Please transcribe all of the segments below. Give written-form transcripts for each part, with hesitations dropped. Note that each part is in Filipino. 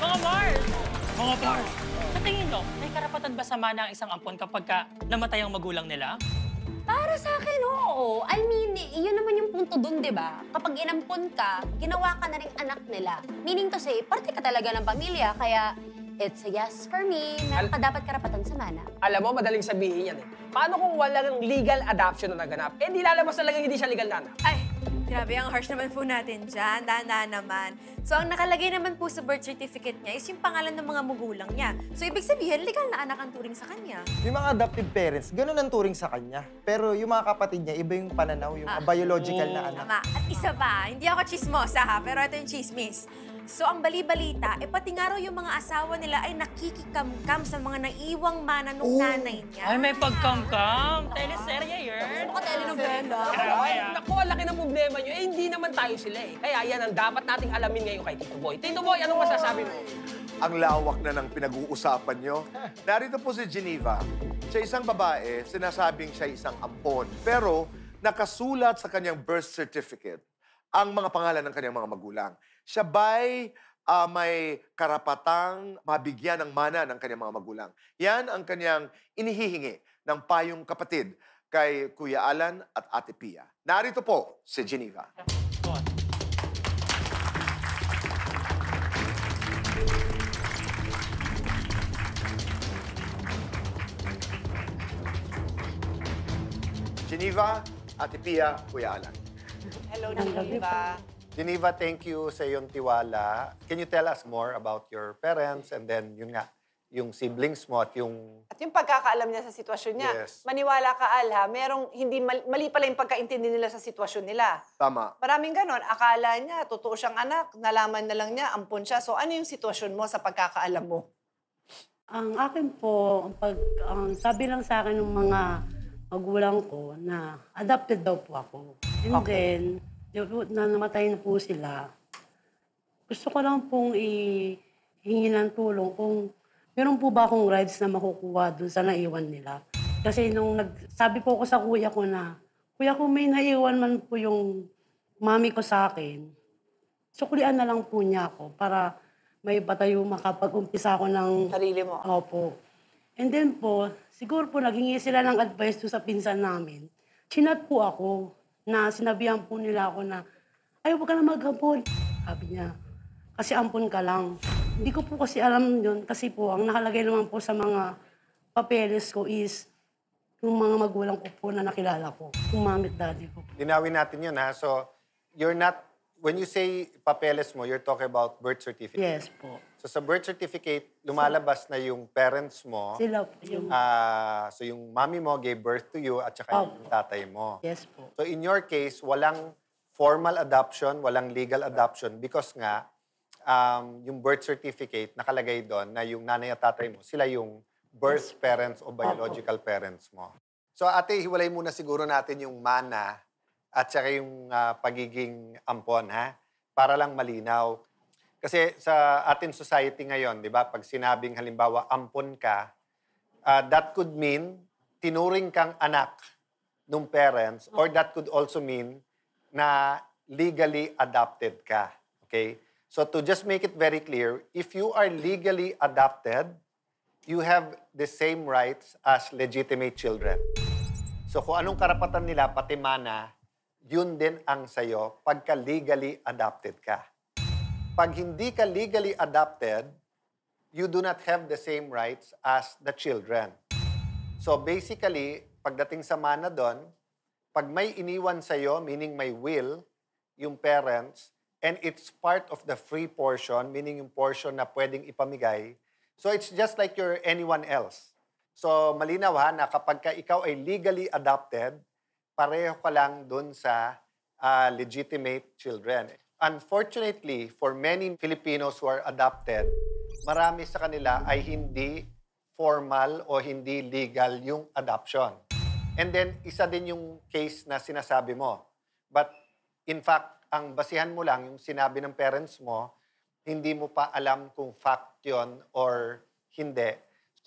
Mga Mars! Mga Mars! Sa tingin nyo, may karapatan ba sa mana ang isang ampon kapag namatay ang magulang nila? Para sa akin, oo. I mean, yun naman yung punto dun, di ba? Kapag inampon ka, ginawa ka na rin anak nila. Meaning to say, parte ka talaga ng pamilya, kaya it's a yes for me. Meron ka dapat karapatan sa mana. Alam mo, madaling sabihin yan eh. Paano kung walang legal adoption na naganap? Eh, di lalabas talagang hindi siya legal na anak. Ay, grabe, ang harsh naman po natin dyan. Dahan-dahan naman. So, ang nakalagay naman po sa birth certificate niya is yung pangalan ng mga magulang niya. So, ibig sabihin, legal na anak ang turing sa kanya. Yung mga adoptive parents, ganun ang turing sa kanya. Pero yung mga kapatid niya, iba yung pananaw, yung biological na anak. Tama. At isa pa, hindi ako chismosa ha, pero ito yung chismis. So, ang bali-balita, pati nga raw yung mga asawa nila ay nakikikamkam sa mga naiwang mana nung nanay niya. Ay, may pagkamkam. Teleserye yun. Baka telenovela. Ay, naku, ang laki ng problema nyo. Eh, hindi naman tayo sila eh. Kaya yan ang dapat nating alamin ngayon kay Tito Boy. Tito Boy, anong masasabi mo? Ang lawak na ng pinag-uusapan nyo. Narito po si Geneva. Siya isang babae, sinasabing siya isang ampon. Pero nakasulat sa kanyang birth certificate ang mga pangalan ng kanyang mga magulang. Siya ba'y may karapatang mabigyan ng mana ng kanyang mga magulang? Yan ang kanyang inihihingi ng payong kapatid kay Kuya Alan at Ate Pia. Narito po si Geneva. Geneva, Ate Pia, Kuya Alan. Hello, Geneva. Geneva, thank you sa iyong tiwala. Can you tell us more about your parents and then yun nga, yung siblings mo at yung... At yung pagkakaalam niya sa sitwasyon niya. Yes. Maniwala ka, Al, ha? Merong hindi mali pala yung pagkaintindi nila sa sitwasyon nila. Tama. Maraming ganon. Akala niya, totoo siyang anak. Nalaman na lang niya, ampon siya. So ano yung sitwasyon mo sa pagkakaalam mo? Ang akin po, ang sabi lang sa akin ng mga magulang ko na adopted daw po ako. And then, na namatay na po sila, gusto ko lang pong ihingi ng tulong kung meron po ba akong rights na makukuha doon sa naiwan nila. Kasi nung sabi po ako sa kuya ko na, kuya ko may naiwan man po yung mami ko sa akin, suklian na lang po niya ako para may patayo makapag-umpisa ako ng... Sarili mo? Opo. And then po, siguro po naghingi sila ng advice doon sa pinsan namin. Chinat po ako na sinabihan po nila ako na, ay, huwag ka na mag-ampon. Sabi niya, kasi ampon ka lang. Hindi ko po kasi alam yun kasi po, ang nakalagay naman po sa mga papeles ko is yung mga magulang ko po na nakilala ko, yung mami at daddy ko. Linawin natin yun, ha? So, you're not, when you say papeles mo, you're talking about birth certificate. Yes po. So, sa birth certificate, lumalabas na yung parents mo. Sila po yung... So, yung mami mo gave birth to you at saka yung tatay mo. Yes po. So, in your case, walang formal adoption, walang legal adoption because nga, yung birth certificate, nakalagay doon na yung nanay at tatay mo, sila yung birth parents o biological parents mo. So, ate, hiwalay muna siguro natin yung mana at saka yung pagiging ampon, ha? Para lang malinaw. Kasi sa ating society ngayon, di ba, pag sinabing halimbawa ampon ka, that could mean tinuring kang anak ng parents or that could also mean na legally adopted ka. Okay? So to just make it very clear, if you are legally adopted, you have the same rights as legitimate children. So kung anong karapatan nila, pati mana, yun din ang sayo pagka legally adopted ka. Pag hindi ka legally adopted, you do not have the same rights as the children. So basically, pagdating sa mana doon, pag may iniwan sa'yo, meaning may will, yung parents, and it's part of the free portion, meaning yung portion na pwedeng ipamigay, so it's just like you're anyone else. So malinaw ha, na kapag ka ikaw ay legally adopted, pareho ka lang doon sa legitimate children. Unfortunately, for many Filipinos who are adopted, marami sa kanila ay hindi formal o hindi legal yung adoption. And then, isa din yung case na sinasabi mo. But, in fact, ang basihan mo lang, yung sinabi ng parents mo, hindi mo pa alam kung fact yon or hindi.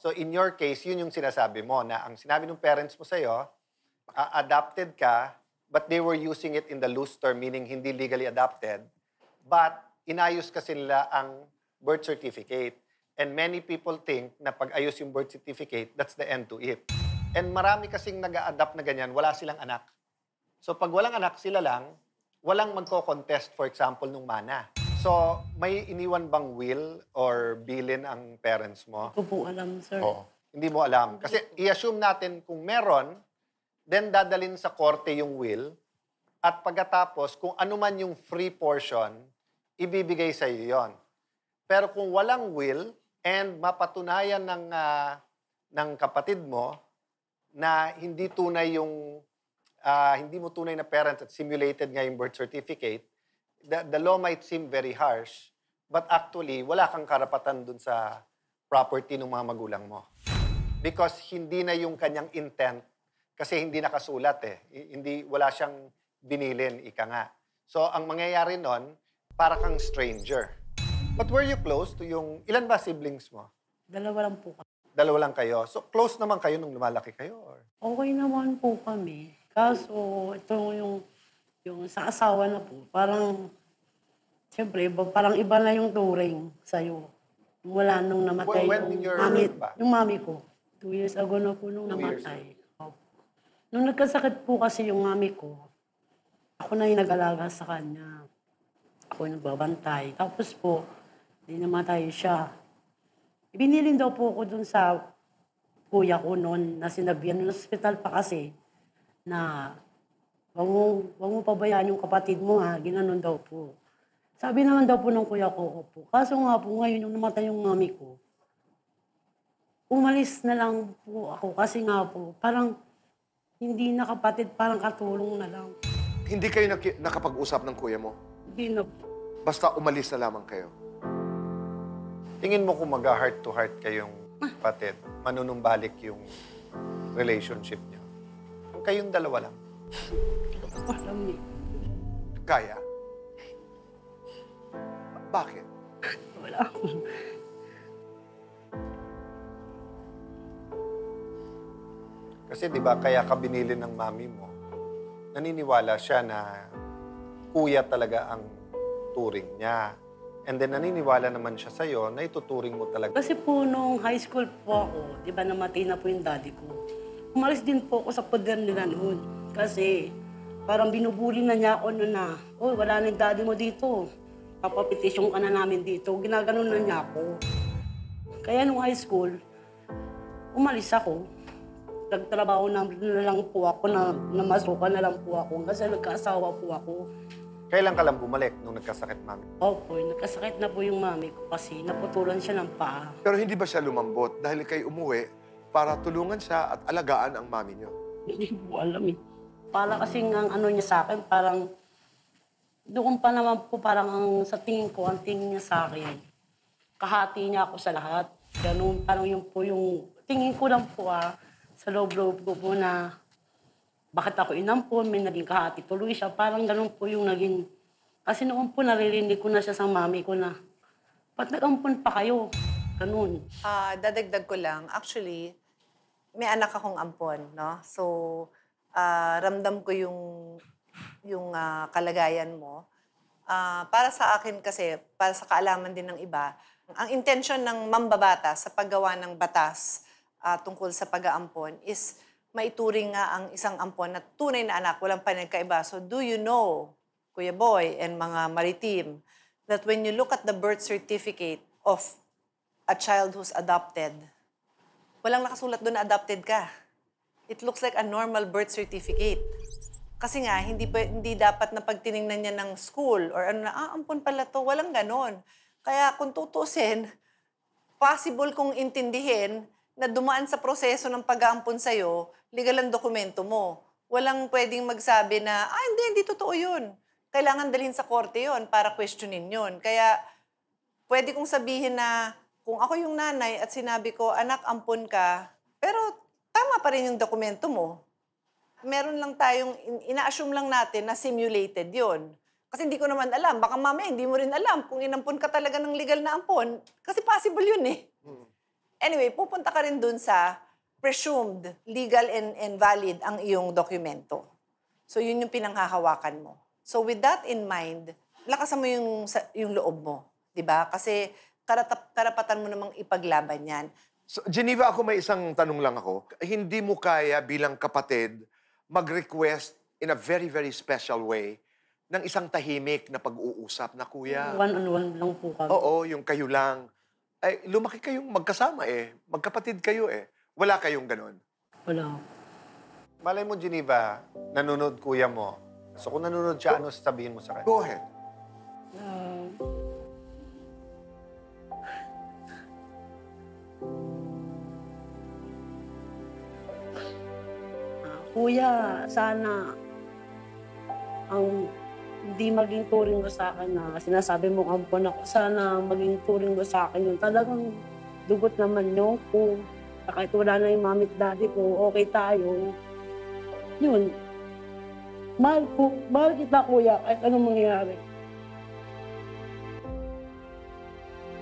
So, in your case, yun yung sinasabi mo, na ang sinabi ng parents mo sa'yo, adopted ka, but they were using it in the loose term, meaning hindi legally adopted. But inayos kasi nila ang birth certificate. And many people think na pag ayos yung birth certificate, that's the end to it. And marami kasing nag-a-adapt na ganyan, wala silang anak. So pag walang anak, sila lang, walang magko-contest, for example, nung mana. So, may iniwan bang will or bilin ang parents mo? Hindi ko po alam, sir. Oo. Hindi mo alam. Kasi i-assume natin kung meron, then dadalhin sa korte yung will, at pagkatapos, kung ano man yung free portion, ibibigay sa iyo yon. Pero kung walang will, and mapatunayan ng kapatid mo na hindi tunay yung hindi mo tunay na parents at simulated nga yung birth certificate, the law might seem very harsh, but actually, wala kang karapatan dun sa property ng mga magulang mo. Because hindi na yung kanyang intent, kasi hindi nakasulat wala siyang binilin, ika nga. So, ang mangyayari nun, para kang stranger. But were you close to yung, ilan ba siblings mo? Dalawa lang po kami. Dalawa lang kayo. So, close naman kayo nung lumalaki kayo? Or? Okay naman po kami. Kaso, ito yung sa asawa na po, parang, siyempre, parang iba na yung turing sa'yo. Wala nung namatay When did your yung mami ko. 2 years ago na po nung namatay. Opo. Nung nagkasakit po kasi yung mami ko, ako na yung nag-alaga sa kanya. Ako yung nagbabantay. Tapos po, di namatay siya. Ibinilin daw po ako dun sa kuya ko noon na sinabihan ng hospital pa kasi na wag mo pabayaan yung kapatid mo ha, ginanon daw po. Sabi naman daw po ng kuya ko, opo. Kaso nga po ngayon yung namatay yung mami ko, umalis na lang po ako kasi nga po, parang hindi na kapatid, parang katulong na lang. Hindi kayo nakapag-usap ng kuya mo? Hindi na po. Basta umalis na lamang kayo? Tingin mo kung mag-heart to heart kayong kapatid, manunumbalik yung relationship niyo. Kayong dalawa lang. Alam niyo. Kaya? Bakit? Wala ako. Kasi di ba kaya ka binili ng mami mo, naniniwala siya na kuya talaga ang turing niya. And then naniniwala naman siya sa'yo na ituturing mo talaga. Kasi po nung high school po ako, di ba namatay na po yung daddy ko. Umalis din po ako sa poder nila noon. Kasi parang binubuli na niya ako noon na, oh, wala na yung daddy mo dito. Papapetisyon ka na namin dito. Ginaganon na niya ako. Kaya nung high school, umalis ako. Nagtrabaho na lang po ako, namasukan na lang po ako. Kasi nagkaasawa po ako. Kailan ka lang bumalik nung nagkasakit, mami? Opo, nagkasakit na po yung mami ko kasi naputulan siya ng paa. Pero hindi ba siya lumambot dahil kayo umuwi para tulungan siya at alagaan ang mami niyo? Hindi ko alam eh. Para kasing ang ano niya sa akin, parang doon pa naman po parang sa tingin ko, ang tingin niya sa akin, kahati niya ako sa lahat. Ganun, parang yun po yung tingin ko lang po sa loob-loob ko po na bakit ako inampon, may naging kahati tuloy siya. Parang ganun po yung naging... Kasi noon po naririnig ko na siya sa mami ko na, ba't nag-ampon pa kayo? Ganun. Dadagdag ko lang, actually, may anak akong ampon, no? So, ramdam ko yung kalagayan mo. Para sa akin kasi, para sa kaalaman din ng iba, ang intention ng mambabata sa paggawa ng batas tungkol sa pag-aampon is maituring nga ang isang ampon na tunay na anak, walang panagkaiba. So do you know, Kuya Boy and mga maritim, that when you look at the birth certificate of a child who's adopted, walang nakasulat doon na adopted ka. It looks like a normal birth certificate. Kasi nga, hindi dapat na pagtiningnan niya ng school or ano na, ampon pala to, walang ganon. Kaya kung tutusin, possible kong intindihin na dumaan sa proseso ng pag-aampon sa'yo, legal ang dokumento mo. Walang pwedeng magsabi na, hindi totoo yun. Kailangan dalhin sa korte yun para questionin yun. Kaya pwede kong sabihin na kung ako yung nanay at sinabi ko, anak, ampon ka, pero tama pa rin yung dokumento mo. Meron lang tayong, ina-assume lang natin na simulated yun. Kasi hindi ko naman alam. Baka mamaya hindi mo rin alam kung inampon ka talaga ng legal na ampon. Kasi possible yun eh. Anyway, pupunta ka rin dun sa presumed legal and valid ang iyong dokumento. So, yun yung pinanghahawakan mo. So, with that in mind, lakasan mo yung loob mo. Diba? Kasi karapatan mo namang ipaglaban yan. So, Geneva, ako may isang tanong lang ako. Hindi mo kaya bilang kapatid mag-request in a very, very special way ng isang tahimik na pag-uusap na, kuya? One-on-one lang po kami. Oo, yung kayo lang. Ay, lumaki kayong magkasama eh. Magkapatid kayo eh. Wala kayong ganon. Wala. Malay mo, Geneva, nanonood kuya mo. So kung nanonood siya, ano sasabihin mo sa kanya? Go ahead. Kuya, sana ang hindi maging turing mo sa akin na sinasabi mo ampon ako, sana maging turing mo sa akin yung talagang dugot naman nyo ko. Kahit wala na yung mami at daddy ko, okay tayo. Yun. Mahal kita, kuya, kahit anong mangyayari.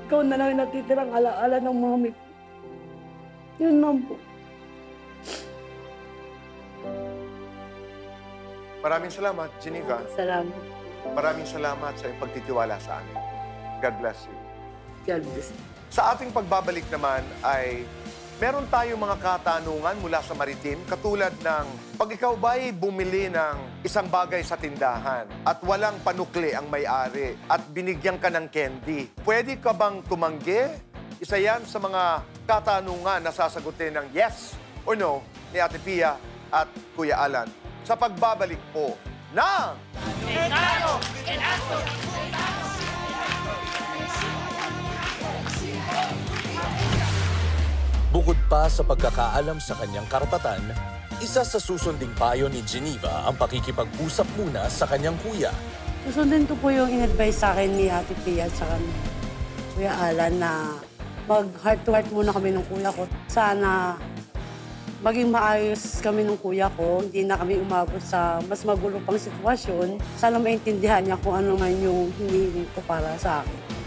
Ikaw na lang yung natitirang alaala ng mami ko. Yun lang po. Maraming salamat, Geneva. Salamat. Maraming salamat sa iyong pagtitiwala sa amin. God bless you. God bless. Sa ating pagbabalik naman ay meron tayong mga katanungan mula sa maritim katulad ng pag ikaw ba'y bumili ng isang bagay sa tindahan at walang panukli ang may-ari at binigyan ka ng candy, pwede ka bang tumanggi? Isa yan sa mga katanungan na sasagutin ng yes or no ni Ate Pia at Kuya Alan sa pagbabalik po ng Bukod pa sa pagkakaalam sa kanyang karapatan, isa sa susunding payo ni Geneva ang pakikipag-usap muna sa kanyang kuya. Susundin ko po yung in-advise sa akin ni Ate Pia at sa Kuya Alan na mag-heart-to-heart muna kami ng kuya ko. Sana maging maayos kami ng kuya ko, hindi na kami umabot sa mas magulo pang sitwasyon. Sana maintindihan niya kung ano man yung hinihiling ko para sa akin.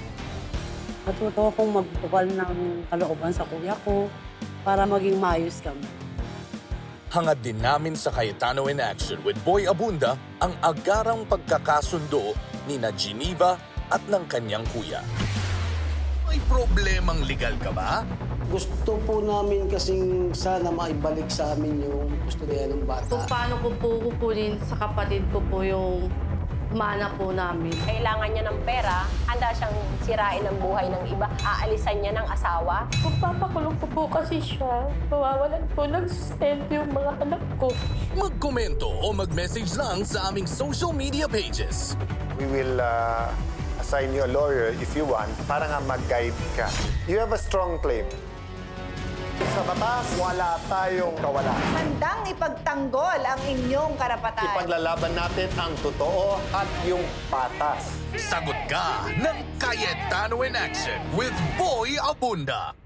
Matuto akong magbukal ng kalooban sa kuya ko para maging maayos kami. Hangad din namin sa Cayetano in Action with Boy Abunda ang agarang pagkakasundo ni na Geneva at ng kanyang kuya. May problemang legal ka ba? Gusto po namin kasing sana maibalik sa amin yung gusto niya ng bata. Kung paano ko po kukunin sa kapatid ko po yung mana po namin. Kailangan niya ng pera, handa siyang sirain ang buhay ng iba, aalisan niya ng asawa. Kung papakulong ko po kasi siya, mawawalan po ng sustento yung mga anak ko. Magkomento o mag-message lang sa aming social media pages. We will assign you a lawyer if you want para nga mag-guide ka. You have a strong claim. Sa batas, wala tayong kawalan. Handang ipagtanggol ang inyong karapatan. Ipaglalaban natin ang totoo at yung patas. Sagot ka ng Cayetano in Action with Boy Abunda.